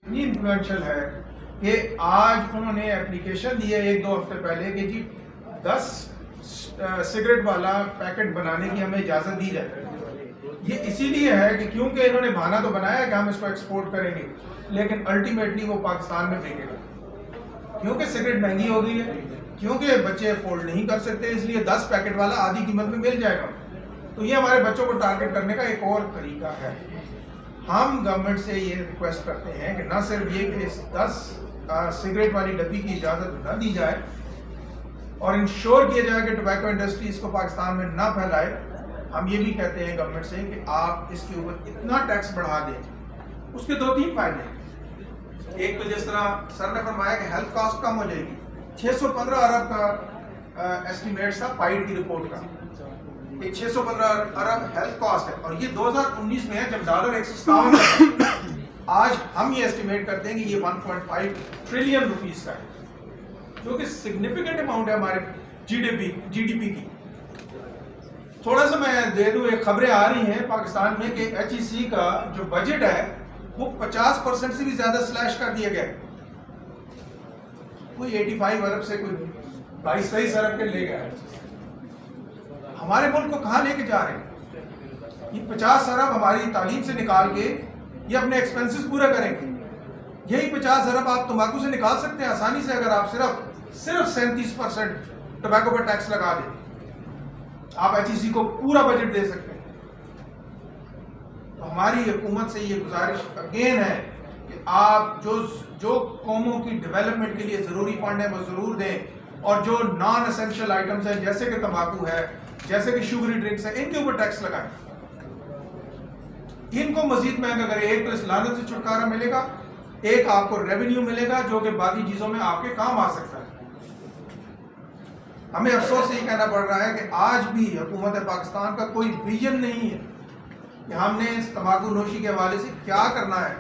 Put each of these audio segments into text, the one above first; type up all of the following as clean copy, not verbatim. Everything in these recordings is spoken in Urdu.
اتنی انفلوئنشل ہے کہ آج انہوں نے اپلیکیشن دی ہے 1-2 ہفتے پہلے کہ جی 10 سگریٹ والا پیکٹ بنانے کی ہمیں اجازت دی جائے. یہ اسی لیے ہے کہ کیونکہ انہوں نے بہانہ تو بنایا کہ ہم اس کو ایکسپورٹ کریں گے لیکن الٹیمیٹلی وہ پاکستان میں بکے گا کیونکہ سگریٹ مہنگی ہو گئی ہے, کیونکہ بچے افورڈ نہیں کر سکتے, اس لیے 10 پیکٹ والا آدھی قیمت میں مل جائے گا. تو یہ ہمارے بچوں کو ٹارگٹ کرنے کا ایک اور طریقہ ہے. ہم گورنمنٹ سے یہ ریکویسٹ کرتے ہیں کہ نہ صرف یہ کہ اس 10 سگریٹ والی ڈبی کی اجازت نہ دی جائے اور انشور کیا جائے کہ ٹوبیکو انڈسٹری اس کو پاکستان میں نہ پھیلائے, ہم یہ بھی کہتے ہیں گورنمنٹ سے کہ آپ اس کے اوپر اتنا ٹیکس بڑھا دیں. اس کے 2-3 فائدے ہیں. ایک تو جس طرح سر نے فرمایا کہ ہیلتھ کاسٹ کم ہو جائے گی, 615 ارب کا ایسٹیمیٹ تھا پائڈ کی رپورٹ کا, یہ 615 ارب ہیلتھ کاسٹ ہے اور یہ 2019 میں ہے جب ڈالر 157 ہے. آج ہم یہ ایسٹیمیٹ کرتے ہیں کہ یہ 1.5 ٹریلین روپیز کا ہے, جو کہ سگنیفیکنٹ اماؤنٹ ہے ہمارے جی ڈی پی کی. تھوڑا سا میں دے دوں, ایک خبریں آ رہی ہیں پاکستان میں کہ ایچ ای سی کا جو بجٹ ہے وہ 50% سے بھی زیادہ سلیش کر دیا گیا. کوئی 85 ارب سے کوئی 22-23 ارب کے لے گیا ہے. ہمارے ملک کو کہاں لے کے جا رہے ہیں؟ یہ 50 ارب ہماری تعلیم سے نکال کے یہ اپنے ایکسپینسز پورا کریں گے. یہی 50 ارب آپ تمباکو سے نکال سکتے ہیں آسانی سے اگر آپ صرف 37% ٹبیکو پر ٹیکس لگا دیں. آپ ایچ ای سی کو پورا بجٹ دے سکتے ہیں. ہماری حکومت سے یہ گزارش اگین ہے کہ آپ جو قوموں کی ڈیولپمنٹ کے لیے ضروری فنڈ ہیں وہ ضرور دیں, اور جو نان اسینشیل آئٹمس ہیں جیسے کہ تمباکو ہے, جیسے کہ شوگری ڈرنکس ہیں, ان کے اوپر ٹیکس لگائیں. ان کو مزید مہنگا کریں. ایک تو اس لعنت سے چھٹکارا ملے گا, ایک آپ کو ریونیو ملے گا جو کہ باقی چیزوں میں آپ کے کام آ سکتا ہے. ہمیں افسوس سے یہ کہنا پڑ رہا ہے کہ آج بھی حکومت پاکستان کا کوئی ویژن نہیں ہے کہ ہم نے اس تمباکو نوشی کے حوالے سے کیا کرنا ہے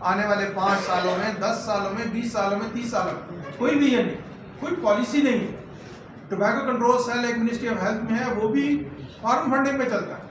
آنے والے 5 سالوں میں, 10 سالوں میں, 20 سالوں میں, 30 سالوں میں. کوئی ویژن نہیں, کوئی پالیسی نہیں ہے. ٹوبیکو کنٹرول سیل ایک منسٹری آف ہیلتھ میں ہے, وہ بھی فارم فنڈنگ پہ چلتا ہے.